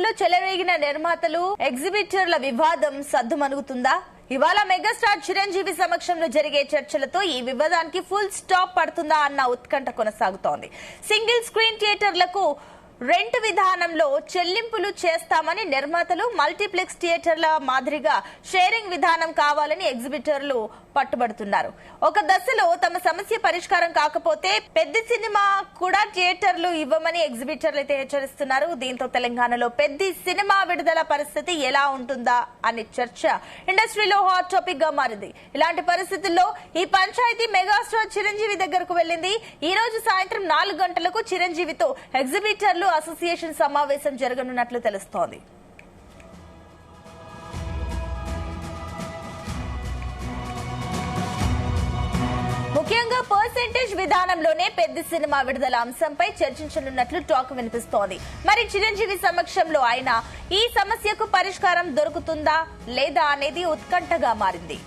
టాలీవుడ్ లో చెలరేగిన నిర్మాతలు ఎగ్జిబిటర్ల వివాదం సద్దుమణుగుతుందా? ఇవాళ మెగాస్టార్ చిరంజీవి సమక్షంలో జరిగే చర్చలతో ఈ వివాదానికి ఫుల్ స్టాప్ పడుతుందా అన్న ఉత్కంఠ కొనసాగుతోంది. సింగిల్ స్క్రీన్ థియేటర్లకు రెంట్ విధానంలో చెల్లింపులు చేస్తామని నిర్మాతలు, మల్టీప్లెక్స్ థియేటర్ల మాదిరిగా షేరింగ్ విధానం కావాలని ఎగ్జిబిటర్లు పట్టుబడుతున్నారు. ఒక దశలో తమ సమస్య పరిష్కారం కాకపోతే పెద్ద సినిమా కూడా థియేటర్లు ఇవ్వమని ఎగ్జిబిటర్లు అయితే హెచ్చరిస్తున్నారు. దీంతో తెలంగాణలో పెద్ద సినిమా విడుదల పరిస్థితి ఎలా ఉంటుందా అనే చర్చ ఇండస్ట్రీలో హాట్ టాపిక్ గా మారింది. ఇలాంటి పరిస్థితుల్లో ఈ పంచాయతీ మెగాస్టార్ చిరంజీవి దగ్గరకు వెళ్లింది. ఈ రోజు సాయంత్రం 4 గంటలకు చిరంజీవితో ఎగ్జిబిటర్లు అసోసియేషన్ సమావేశం జరగనున్నట్లు తెలుస్తోంది. ముఖ్యంగా పర్సెంటేజ్ విధానంలోనే పెద్ద సినిమా విడుదల అంశంపై చర్చించనున్నట్లు టాక్ వినిపిస్తోంది. మరి చిరంజీవి సమక్షంలో ఆయన ఈ సమస్యకు పరిష్కారం దొరుకుతుందా లేదా అనేది ఉత్కంఠగా మారింది.